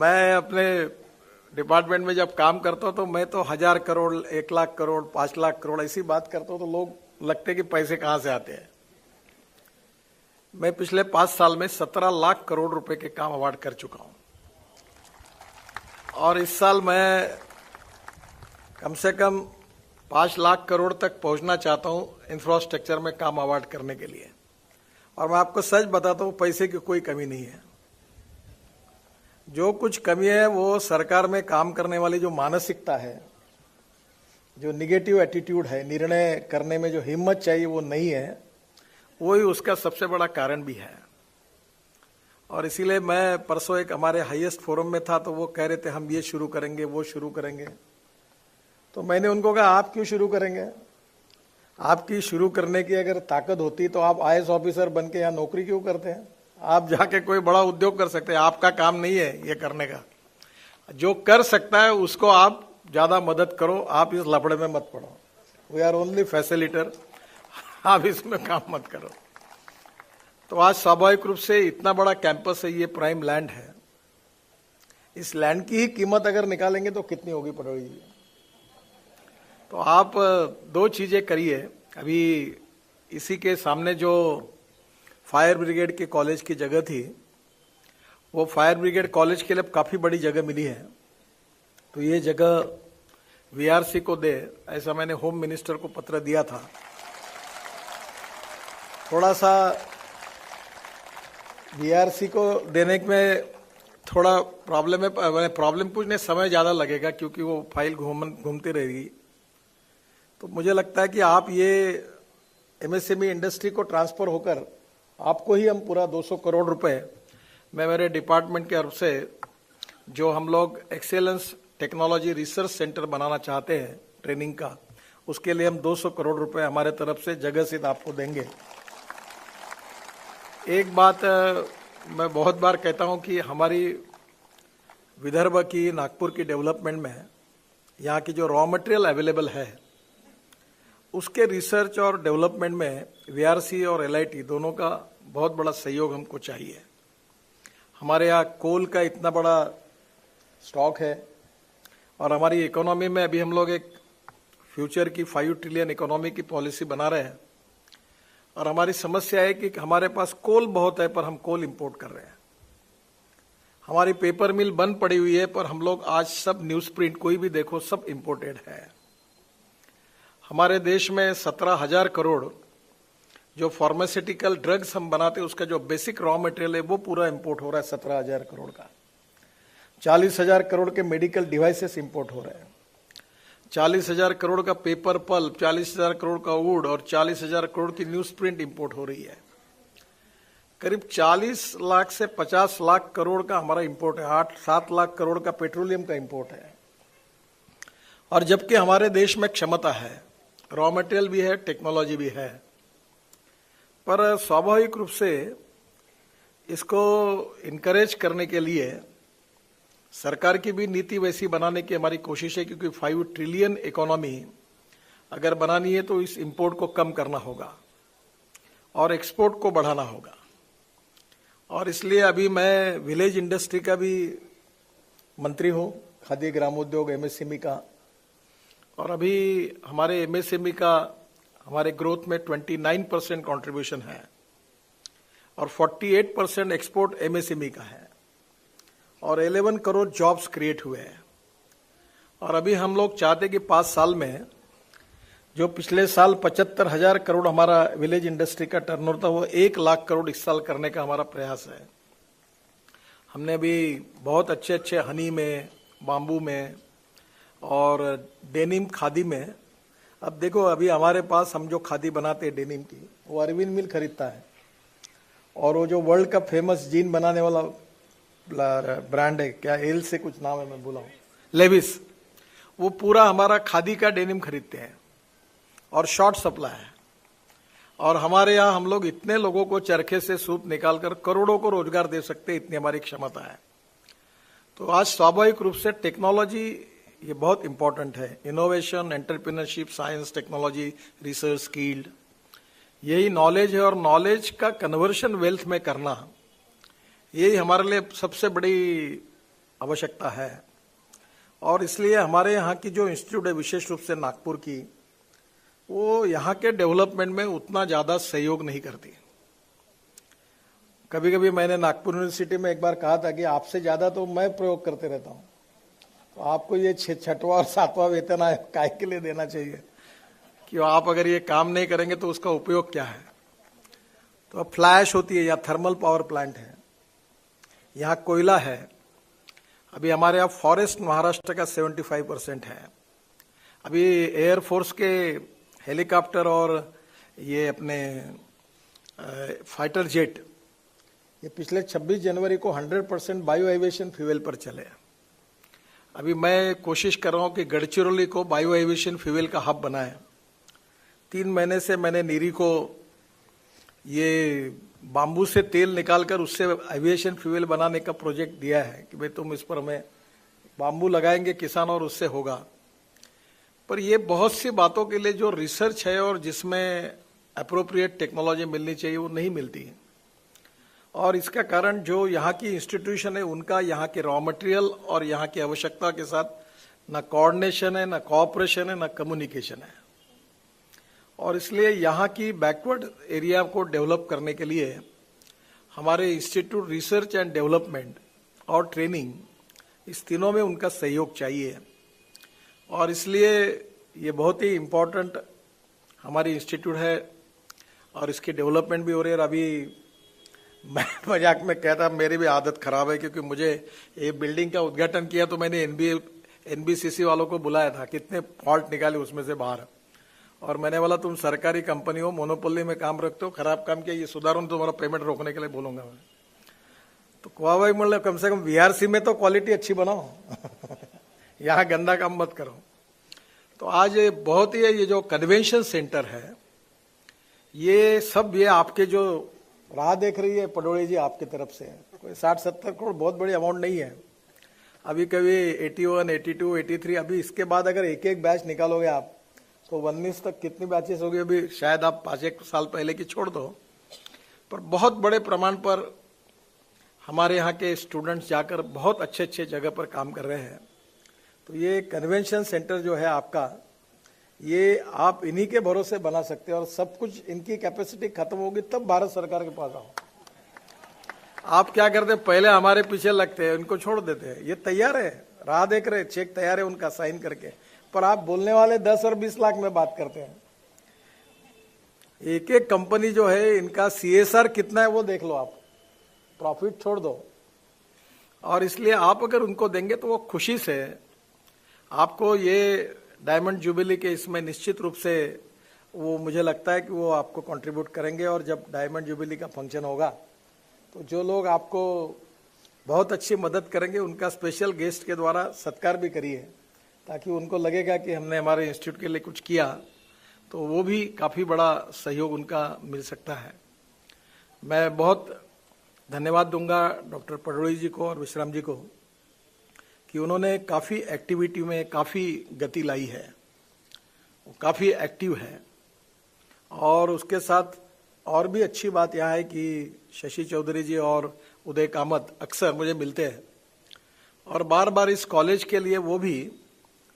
मैं अपने डिपार्टमेंट में जब काम करता हूं तो मैं तो 1000 करोड़, 1 लाख करोड़, 5 लाख करोड़ ऐसी बात करता हूं तो लोग लगते कि पैसे कहां से आते हैं। मैं पिछले 5 साल में 17 लाख करोड़ रुपए के काम अवार्ड कर चुका हूं और इस साल मैं कम से कम 5 लाख करोड़ तक पहुंचना चाहता हूं इंफ्रास्ट्रक्चर में काम अवार्ड करने के लिए। और मैं आपको सच बताता हूं, पैसे की कोई कमी नहीं है। जो कुछ कमी है वो सरकार में काम करने वाली जो मानसिकता है, जो निगेटिव एटीट्यूड है, निर्णय करने में जो हिम्मत चाहिए वो नहीं है, वही उसका सबसे बड़ा कारण भी है। और इसीलिए मैं परसों एक हमारे हाईएस्ट फोरम में था तो वो कह रहे थे हम ये शुरू करेंगे, वो शुरू करेंगे। तो मैंने उनको कहा आप क्यों शुरू करेंगे? आपकी शुरू करने की अगर ताकत होती तो आप आईएएस ऑफिसर बन के यहाँ नौकरी क्यों करते हैं? आप जाके कोई बड़ा उद्योग कर सकते हैं। आपका काम नहीं है ये करने का। जो कर सकता है उसको आप ज्यादा मदद करो, आप इस लफड़े में मत पड़ो। वी आर ओनली फैसिलिटेटर, आप इसमें काम मत करो। तो आज स्वाभाविक रूप से इतना बड़ा कैंपस है, ये प्राइम लैंड है। इस लैंड की ही कीमत अगर निकालेंगे तो कितनी होगी पड़ोगी। तो आप 2 चीजें करिए। अभी इसी के सामने जो फायर ब्रिगेड के कॉलेज की जगह थी, वो फायर ब्रिगेड कॉलेज के लिए काफी बड़ी जगह मिली है। तो ये जगह वीआरसी को दे, ऐसा मैंने होम मिनिस्टर को पत्र दिया था। थोड़ा सा वीआरसी को देने में थोड़ा प्रॉब्लम है। प्रॉब्लम पूछने समय ज्यादा लगेगा क्योंकि वो फाइल घूमती रहेगी। तो मुझे लगता है कि आप ये एमएसएमई इंडस्ट्री को ट्रांसफर होकर आपको ही हम पूरा 200 करोड़ रुपए मैं मेरे डिपार्टमेंट के तरफ से जो हम लोग एक्सेलेंस टेक्नोलॉजी रिसर्च सेंटर बनाना चाहते हैं ट्रेनिंग का, उसके लिए हम 200 करोड़ रुपए हमारे तरफ से जगह से आपको देंगे। एक बात मैं बहुत बार कहता हूं कि हमारी विदर्भ की, नागपुर की डेवलपमेंट में यहाँ की जो रॉ मटेरियल अवेलेबल है उसके रिसर्च और डेवलपमेंट में वीआरसी और एलआईटी दोनों का बहुत बड़ा सहयोग हमको चाहिए। हमारे यहाँ कोल का इतना बड़ा स्टॉक है और हमारी इकोनॉमी में अभी हम लोग एक फ्यूचर की 5 ट्रिलियन इकोनॉमी की पॉलिसी बना रहे हैं। और हमारी समस्या है कि हमारे पास कोल बहुत है पर हम कोल इंपोर्ट कर रहे हैं। हमारी पेपर मिल बंद पड़ी हुई है पर हम लोग आज सब न्यूज प्रिंट कोई भी देखो सब इंपोर्टेड है। हमारे देश में 17,000 करोड़ जो फार्मास्यूटिकल ड्रग्स हम बनाते हैं उसका जो बेसिक रॉ मटेरियल है वो पूरा इंपोर्ट हो रहा है 17,000 करोड़ का। 40,000 करोड़ के मेडिकल डिवाइसेस इंपोर्ट हो रहे हैं। 40,000 करोड़ का पेपर पल्प, 40,000 करोड़ का वुड और 40,000 करोड़ की न्यूज प्रिंट इंपोर्ट हो रही है। करीब 40 लाख से 50 लाख करोड़ का हमारा इंपोर्ट है। 8-7 लाख करोड़ का पेट्रोलियम का इंपोर्ट है। और जबकि हमारे देश में क्षमता है, रॉ मटेरियल भी है, टेक्नोलॉजी भी है, पर स्वाभाविक रूप से इसको इनकरेज करने के लिए सरकार की भी नीति वैसी बनाने की हमारी कोशिश है। क्योंकि 5 ट्रिलियन इकोनॉमी अगर बनानी है तो इस इंपोर्ट को कम करना होगा और एक्सपोर्ट को बढ़ाना होगा। और इसलिए अभी मैं विलेज इंडस्ट्री का भी मंत्री हूं, खाद्य ग्रामोद्योग एमएसएमई का। और अभी हमारे एमएसएमई का हमारे ग्रोथ में 29% कंट्रीब्यूशन है और 48% एक्सपोर्ट एमएसएमई का है और 11 करोड़ जॉब्स क्रिएट हुए हैं। और अभी हम लोग चाहते कि 5 साल में जो पिछले साल 75,000 करोड़ हमारा विलेज इंडस्ट्री का टर्नओवर था वो 1 लाख करोड़ इस साल करने का हमारा प्रयास है। हमने अभी बहुत अच्छे हनी में, बाम्बू में और डेनिम खादी में, अब देखो अभी हमारे पास हम जो खादी बनाते हैं डेनिम की वो अरविंद मिल खरीदता है। और वो जो वर्ल्ड का फेमस जीन बनाने वाला ब्रांड है, क्या एल से कुछ नाम है मैं भूला हूं, लेविस, वो पूरा हमारा खादी का डेनिम खरीदते हैं और शॉर्ट सप्लाई है। और हमारे यहाँ हम लोग इतने लोगों को चरखे से सूत निकालकर करोड़ों को रोजगार दे सकते हैं, इतनी हमारी क्षमता है। तो आज स्वाभाविक रूप से टेक्नोलॉजी ये बहुत इंपॉर्टेंट है। Innovation, entrepreneurship, science, technology, research, skilled, यही नॉलेज है। और नॉलेज का कन्वर्शन वेल्थ में करना, यही हमारे लिए सबसे बड़ी आवश्यकता है। और इसलिए हमारे यहाँ की जो इंस्टीट्यूट है, विशेष रूप से नागपुर की, वो यहाँ के डेवलपमेंट में उतना ज़्यादा सहयोग नहीं करती। कभी कभी मैंने नागपुर यूनिवर्सिटी में एक बार कहा था कि आपसे ज़्यादा तो मैं प्रयोग करते रहता हूँ, तो आपको ये 6वां और 7वां वेतन आय काय के लिए देना चाहिए कि आप अगर ये काम नहीं करेंगे तो उसका उपयोग क्या है। तो फ्लैश होती है या थर्मल पावर प्लांट है, यहाँ कोयला है। अभी हमारे यहाँ फॉरेस्ट महाराष्ट्र का 75% है। अभी एयरफोर्स के हेलीकॉप्टर और ये अपने फाइटर जेट, ये पिछले 26 जनवरी को 100% बायो एविएशन फ्यूल पर चले। अभी मैं कोशिश कर रहा हूँ कि गढ़चिरौली को बायो एविएशन फ्यूल का हब बनाए। 3 महीने से मैंने नीरी को ये बाम्बू से तेल निकालकर उससे एविएशन फ्यूल बनाने का प्रोजेक्ट दिया है कि भाई तुम इस पर हमें बाम्बू लगाएंगे किसान और उससे होगा। पर ये बहुत सी बातों के लिए जो रिसर्च है और जिसमें अप्रोप्रिएट टेक्नोलॉजी मिलनी चाहिए वो नहीं मिलती है। और इसका कारण जो यहाँ की इंस्टीट्यूशन है उनका यहाँ के रॉ मटेरियल और यहाँ की आवश्यकता के साथ ना कोऑर्डिनेशन है, ना कोऑपरेशन है, ना कम्युनिकेशन है। और इसलिए यहाँ की बैकवर्ड एरिया को डेवलप करने के लिए हमारे इंस्टीट्यूट रिसर्च एंड डेवलपमेंट और ट्रेनिंग, इस तीनों में उनका सहयोग चाहिए। और इसलिए ये बहुत ही इम्पोर्टेंट हमारी इंस्टीट्यूट है और इसकी डेवलपमेंट भी हो रही है। और अभी मैं मजाक में कहता, मेरी भी आदत खराब है क्योंकि मुझे ये बिल्डिंग का उद्घाटन किया तो मैंने एनबीसीसी वालों को बुलाया था, कितने फॉल्ट निकाले उसमें से बाहर। और मैंने बोला तुम सरकारी कंपनी हो, मोनोपोली में काम रखते हो, खराब काम किया, ये सुधारो, तुम्हारा पेमेंट रोकने के लिए बोलूंगा मैं। तो कुआ भाई बोले कम से कम वीआरसी में तो क्वालिटी अच्छी बनाओ यहाँ गंदा काम मत करो। तो आज बहुत ही ये जो कन्वेंशन सेंटर है, ये सब ये आपके जो राह देख रही है पडोली जी आपकी तरफ से, कोई 60-70 करोड़ बहुत बड़ी अमाउंट नहीं है। अभी कभी 81, 82, 83, अभी इसके बाद अगर एक एक बैच निकालोगे आप तो 19 तक कितनी बैचेस होगी, अभी शायद आप 5-1 साल पहले की छोड़ दो। पर बहुत बड़े प्रमाण पर हमारे यहाँ के स्टूडेंट्स जाकर बहुत अच्छे अच्छे जगह पर काम कर रहे हैं। तो ये कन्वेंशन सेंटर जो है आपका, ये आप इन्हीं के भरोसे बना सकते हैं। और सब कुछ इनकी कैपेसिटी खत्म होगी तब भारत सरकार के पास आओ। आप क्या करते हैं, पहले हमारे पीछे लगते हैं, इनको छोड़ देते हैं। ये तैयार है, राह देख रहे, चेक तैयार है उनका साइन करके, पर आप बोलने वाले 10 और 20 लाख में बात करते हैं। एक एक कंपनी जो है इनका CSR कितना है वो देख लो आप, प्रॉफिट छोड़ दो। और इसलिए आप अगर उनको देंगे तो वो खुशी से आपको ये डायमंड जुबिली के इसमें निश्चित रूप से वो, मुझे लगता है कि वो आपको कंट्रीब्यूट करेंगे। और जब डायमंड जुबिली का फंक्शन होगा तो जो लोग आपको बहुत अच्छी मदद करेंगे उनका स्पेशल गेस्ट के द्वारा सत्कार भी करिए, ताकि उनको लगेगा कि हमने हमारे इंस्टीट्यूट के लिए कुछ किया, तो वो भी काफ़ी बड़ा सहयोग उनका मिल सकता है। मैं बहुत धन्यवाद दूंगा डॉक्टर पडोली जी को और विश्राम जी को कि उन्होंने काफ़ी एक्टिविटी में काफ़ी गति लाई है, वो काफ़ी एक्टिव है। और उसके साथ और भी अच्छी बात यह है कि शशि चौधरी जी और उदय कामत अक्सर मुझे मिलते हैं और बार बार इस कॉलेज के लिए वो भी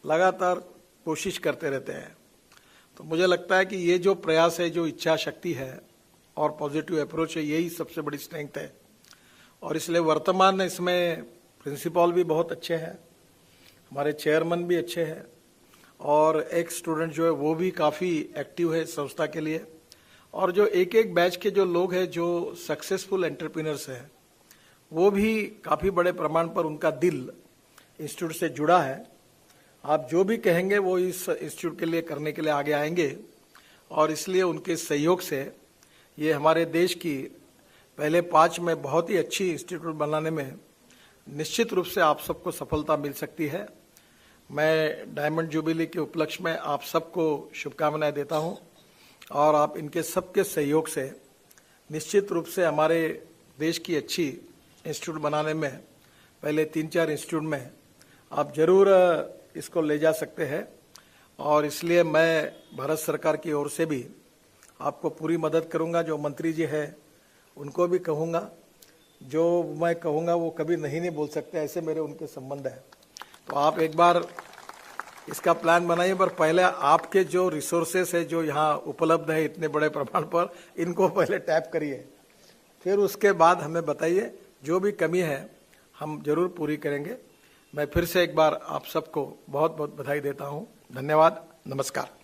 लगातार कोशिश करते रहते हैं। तो मुझे लगता है कि ये जो प्रयास है, जो इच्छा शक्ति है और पॉजिटिव अप्रोच है, यही सबसे बड़ी स्ट्रेंथ है। और इसलिए वर्तमान इसमें प्रिंसिपल भी बहुत अच्छे हैं, हमारे चेयरमैन भी अच्छे हैं और एक स्टूडेंट जो है वो भी काफ़ी एक्टिव है संस्था के लिए। और जो एक एक बैच के जो लोग हैं जो सक्सेसफुल एंटरप्रेन्योर्स हैं, वो भी काफ़ी बड़े प्रमाण पर उनका दिल इंस्टीट्यूट से जुड़ा है। आप जो भी कहेंगे वो इस इंस्टीट्यूट के लिए करने के लिए आगे आएंगे। और इसलिए उनके सहयोग से ये हमारे देश की पहले 5 में बहुत ही अच्छी इंस्टीट्यूट बनाने में निश्चित रूप से आप सबको सफलता मिल सकती है। मैं डायमंड जुबिली के उपलक्ष्य में आप सबको शुभकामनाएं देता हूं और आप इनके सबके सहयोग से निश्चित रूप से हमारे देश की अच्छी इंस्टीट्यूट बनाने में, पहले 3-4 इंस्टीट्यूट में आप जरूर इसको ले जा सकते हैं। और इसलिए मैं भारत सरकार की ओर से भी आपको पूरी मदद करूंगा। जो मंत्री जी है उनको भी कहूंगा जो मैं कहूँगा वो कभी नहीं बोल सकते, ऐसे मेरे उनके संबंध है। तो आप एक बार इसका प्लान बनाइए, पर पहले आपके जो रिसोर्सेस है जो यहाँ उपलब्ध है इतने बड़े प्रमाण पर, इनको पहले टैप करिए, फिर उसके बाद हमें बताइए। जो भी कमी है हम जरूर पूरी करेंगे। मैं फिर से एक बार आप सबको बहुत बहुत बधाई देता हूँ। धन्यवाद, नमस्कार।